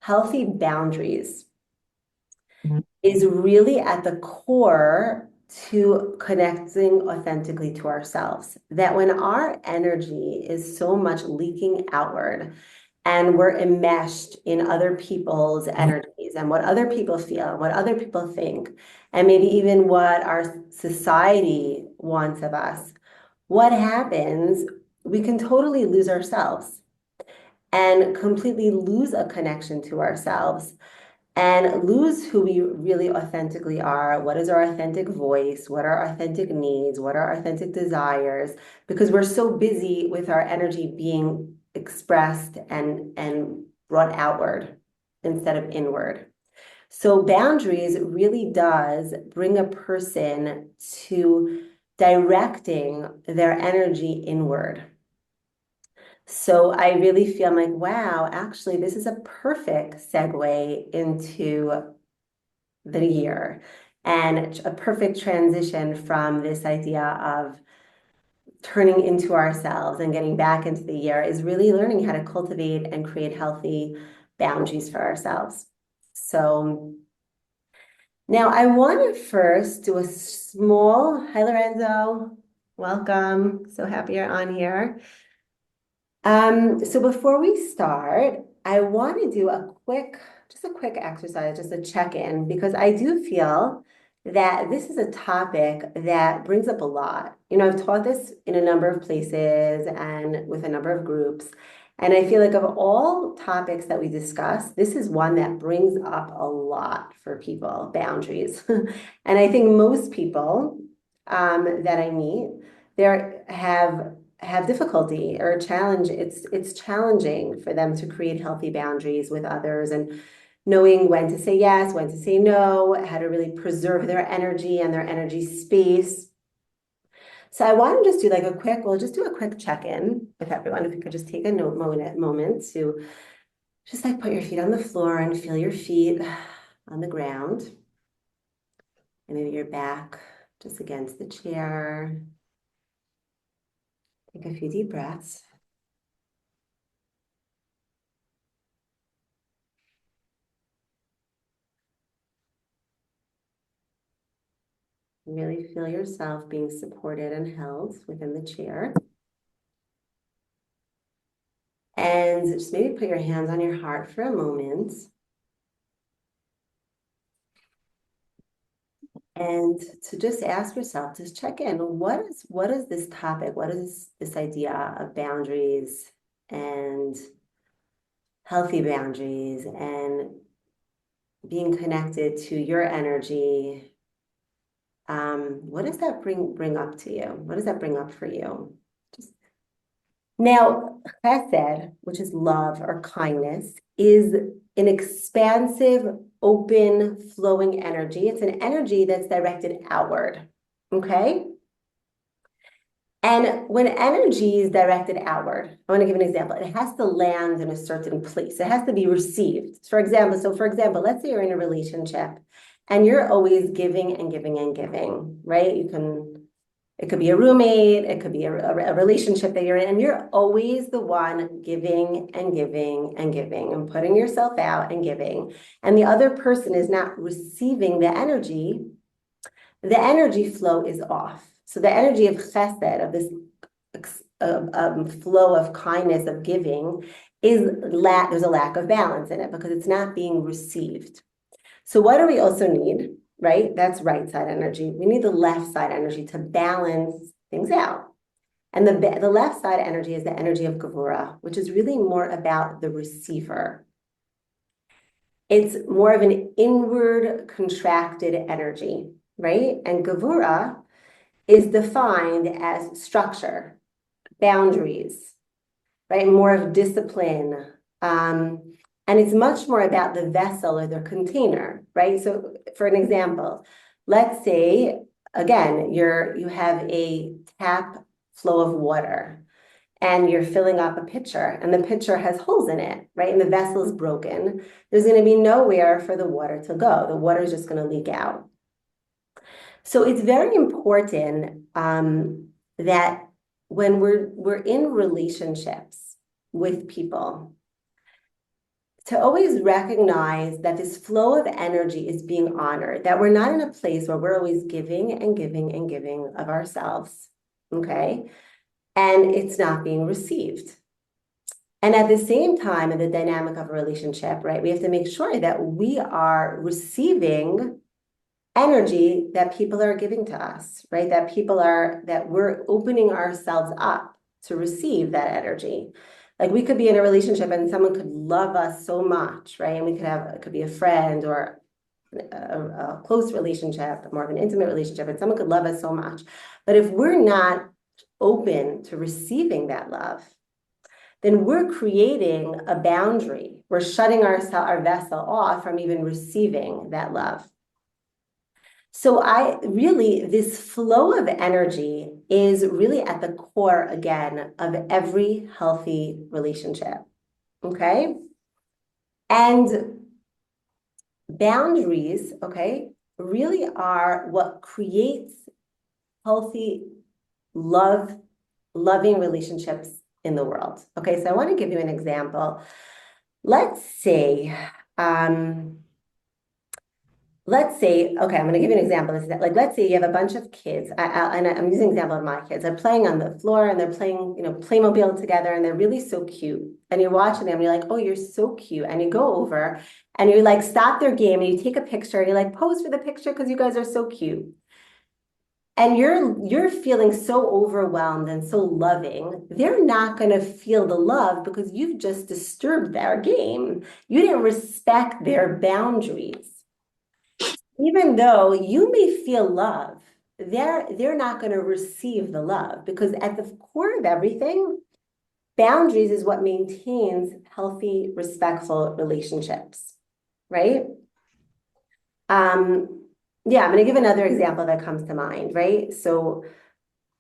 healthy boundaries Mhm. is really at the core to connecting authentically to ourselves. That when our energy is so much leaking outward and we're enmeshed in other people's energies and what other people feel, and what other people think, and maybe even what our society wants of us, what happens? We can totally lose ourselves and completely lose a connection to ourselves and lose who we really authentically are. What is our authentic voice? What are our authentic needs? What are our authentic desires? Because we're so busy with our energy being expressed and brought outward instead of inward. So boundaries really does bring a person to directing their energy inward. So I really feel like, wow, actually, this is a perfect segue into the year and a perfect transition from this idea of turning into ourselves and getting back into the year is really learning how to cultivate and create healthy boundaries for ourselves. So now I want to first do a small, hi Lorenzo, welcome. So happy you're on here. So before we start, I want to do just a quick exercise, just a check-in, because I do feel that this is a topic that brings up a lot. I've taught this in a number of places and with a number of groups. And I feel like of all topics that we discuss, this is one that brings up a lot for people, boundaries. And I think most people that I meet, there have difficulty or challenge. It's challenging for them to create healthy boundaries with others and knowing when to say yes, when to say no, how to really preserve their energy and their energy space. So I want to just do like we'll just do a quick check-in with everyone. If you could just take a moment to just like put your feet on the floor and feel your feet on the ground. And maybe your back just against the chair. Take a few deep breaths. Really feel yourself being supported and held within the chair. And just maybe put your hands on your heart for a moment. And to just ask yourself, just check in. What is this topic? What is this idea of boundaries and healthy boundaries and being connected to your energy? What does that bring up to you? What does that bring up for you? Just now, chesed, which is love or kindness, is an expansive, open, flowing energy. It's an energy that's directed outward. Okay? And when energy is directed outward, I want to give an example. It has to land in a certain place. It has to be received. For example, let's say you're in a relationship and you're always giving and giving and giving, right? It could be a roommate, it could be a relationship that you're in, and you're always the one giving and giving and giving and putting yourself out and giving. And the other person is not receiving the energy flow is off. So the energy of chesed, of this flow of kindness, of giving, there's a lack of balance in it because it's not being received. So what do we also need, right? That's right side energy. We need the left side energy to balance things out. And the left side energy is the energy of Gevura, which is really more about the receiver. It's more of an inward contracted energy, right? And Gevura is defined as structure, boundaries, right? More of discipline. And it's much more about the vessel or the container, right? So for an example, let's say, again, you have a tap flow of water and you're filling up a pitcher and the pitcher has holes in it, right? And the vessel is broken. There's going to be nowhere for the water to go. The water is just going to leak out. So it's very important that when we're in relationships with people, to always recognize that this flow of energy is being honored, that we're not in a place where we're always giving and giving and giving of ourselves, okay? And it's not being received. And at the same time, in the dynamic of a relationship, right, we have to make sure that we are receiving energy that people are giving to us, right? That we're opening ourselves up to receive that energy. Like we could be in a relationship and someone could love us so much, right? And it could be a friend or a close relationship, more of an intimate relationship, and someone could love us so much. But if we're not open to receiving that love, then we're creating a boundary. We're shutting our vessel off from even receiving that love. So this flow of energy is really at the core, again, of every healthy relationship, okay? And boundaries, okay, really are what creates healthy, loving relationships in the world. Okay, so I want to give you an example. Let's say, okay, I'm going to give you an example. Like, let's say you have a bunch of kids, and I'm using an example of my kids. They're playing on the floor and they're playing, Playmobil together, and they're really so cute. And you're watching them, and you're like, oh, you're so cute. And you go over and you like stop their game and you take a picture and you like pose for the picture because you guys are so cute. And you're feeling so overwhelmed and so loving, they're not going to feel the love because you've just disturbed their game. You didn't respect their boundaries. Even though you may feel love, they're not going to receive the love because at the core of everything, boundaries is what maintains healthy, respectful relationships, right? Yeah, I'm going to give another example that comes to mind, right? So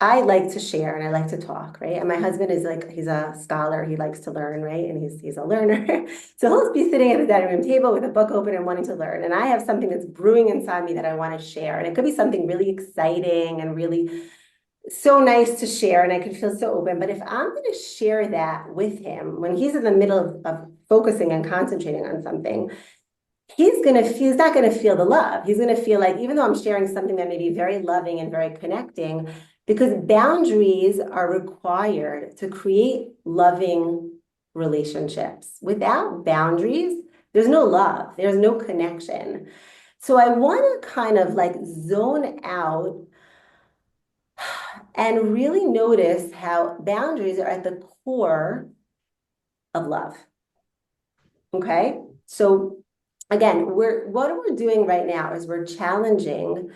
I like to share and I like to talk, right? And my husband is like, he's a scholar, he likes to learn, right? And he's a learner. So he'll be sitting at the dining room table with a book open and wanting to learn. And I have something that's brewing inside me that I want to share. And it could be something really exciting and really so nice to share. And I could feel so open. But if I'm going to share that with him when he's in the middle of focusing and concentrating on something, he's not going to feel the love. He's going to feel like, even though I'm sharing something that may be very loving and very connecting, because boundaries are required to create loving relationships. Without boundaries, there's no love, there's no connection. So I want to kind of like zone out and really notice how boundaries are at the core of love. Okay? So again, what we're doing right now is we're challenging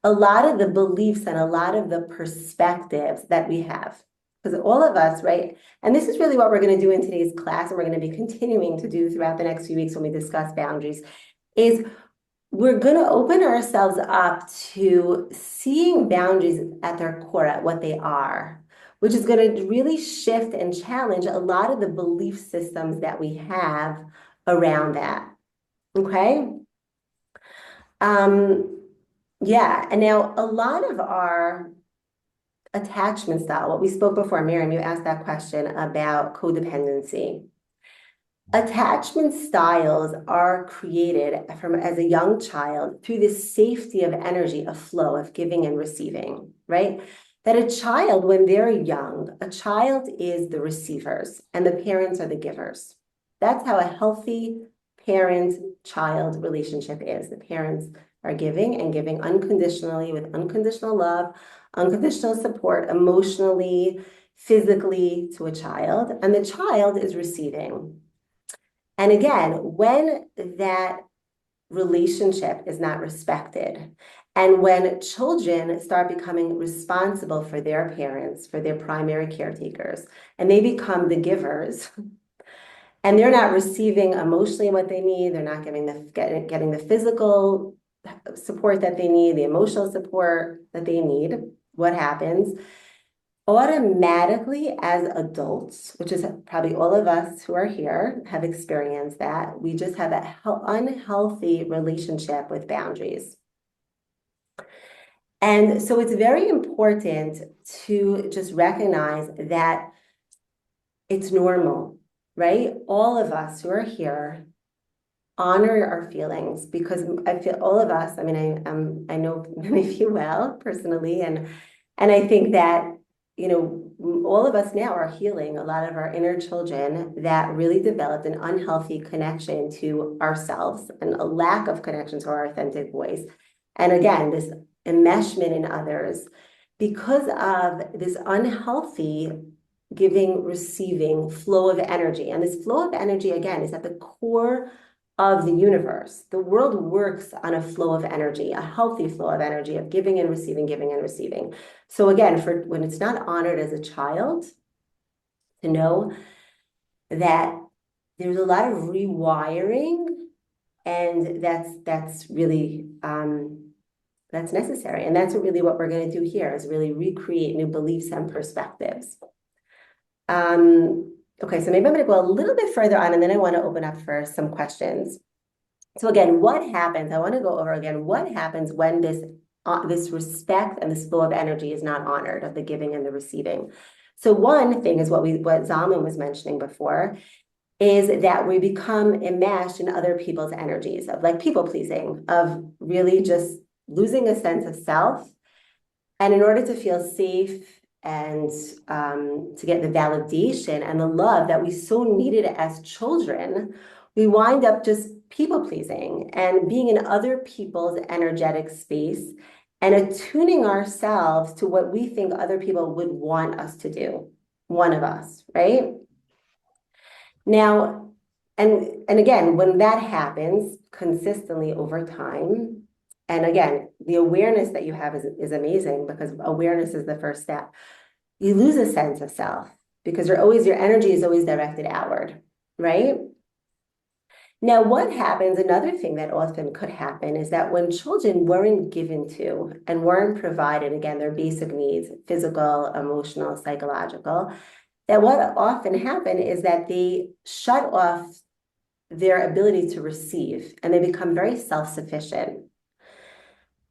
a lot of the beliefs and a lot of the perspectives that we have. Because all of us, right? And this is really what we're going to do in today's class, and we're going to be continuing to do throughout the next few weeks when we discuss boundaries, is we're going to open ourselves up to seeing boundaries at their core, at what they are, which is going to really shift and challenge a lot of the belief systems that we have around that. Okay? Yeah, and now a lot of our attachment style, what we spoke before, Miriam, you asked that question about codependency. Attachment styles are created as a young child through this safety of energy, a flow of giving and receiving, right? That a child, when they're young, a child is the receivers and the parents are the givers. That's how a healthy parent-child relationship is. The parents are giving and giving unconditionally with unconditional love, unconditional support, emotionally, physically to a child, and the child is receiving. And again, when that relationship is not respected, and when children start becoming responsible for their parents, for their primary caretakers, and they become the givers, and they're not receiving emotionally what they need, they're not getting the physical support that they need, the emotional support that they need, what happens? Automatically, as adults, which is probably all of us who are here have experienced that, we just have an unhealthy relationship with boundaries. And so it's very important to just recognize that it's normal, right? All of us who are here honor our feelings, because I feel all of us, I mean, I know many of you well personally, and I think that, you know, all of us now are healing a lot of our inner children that really developed an unhealthy connection to ourselves and a lack of connection to our authentic voice. And again, this enmeshment in others because of this unhealthy giving, receiving flow of energy. And this flow of energy, again, is at the core of the universe. The world works on a flow of energy, a healthy flow of energy of giving and receiving, giving and receiving. So again, for when it's not honored as a child, to know that there's a lot of rewiring, and that's really that's necessary. And that's really what we're going to do here, is really recreate new beliefs and perspectives. Okay, so maybe I'm going to go a little bit further on, and then I want to open up for some questions. So again, what happens? I want to go over again what happens when this respect and this flow of energy is not honored, of the giving and the receiving. So one thing is what Zalman was mentioning before, is that we become enmeshed in other people's energies, of like people pleasing, of really just losing a sense of self. And in order to feel safe and to get the validation and the love that we so needed as children, we wind up just people pleasing and being in other people's energetic space and attuning ourselves to what we think other people would want us to do, one of us, right? Now, and again, when that happens consistently over time, and again, the awareness that you have is amazing, because awareness is the first step. You lose a sense of self because your energy is always directed outward, right? Now, what happens, another thing that often could happen, is that when children weren't given to and weren't provided, again, their basic needs, physical, emotional, psychological, that what often happened is that they shut off their ability to receive, and they become very self-sufficient.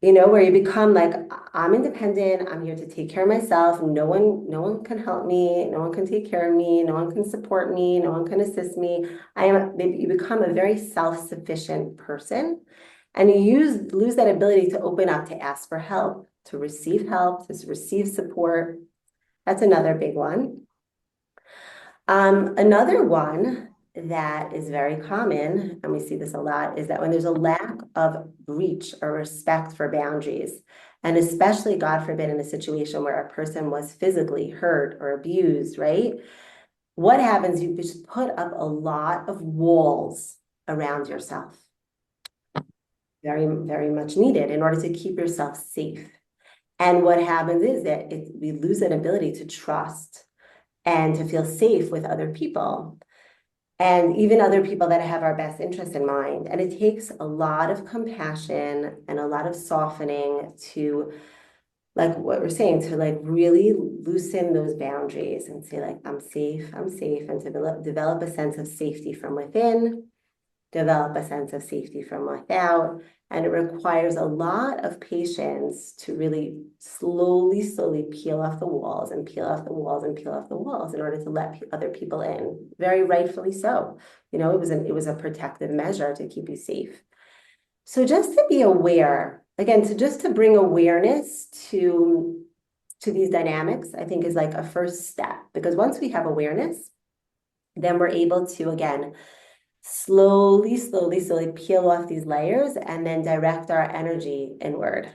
You know, where you become like, I'm independent, I'm here to take care of myself, no one can help me, no one can take care of me, no one can support me, no one can assist me. You become a very self-sufficient person, and you lose that ability to open up, to ask for help, to receive support. That's another big one. Another one that is very common, and we see this a lot, is that when there's a lack of reach or respect for boundaries, and especially, God forbid, in a situation where a person was physically hurt or abused, right? What happens? You just put up a lot of walls around yourself. Very, very much needed in order to keep yourself safe. And what happens is that we lose that ability to trust and to feel safe with other people, and even other people that have our best interest in mind. And it takes a lot of compassion and a lot of softening to, like what we're saying, to like really loosen those boundaries and say like, I'm safe, and to develop a sense of safety from within, develop a sense of safety from without. And it requires a lot of patience to really slowly peel off the walls and peel off the walls and peel off the walls in order to let other people in. Very rightfully so. You know, it was a protective measure to keep you safe. So just to be aware, again, to bring awareness to these dynamics, I think is like a first step, because once we have awareness, then we're able to, again, slowly peel off these layers and then direct our energy inward.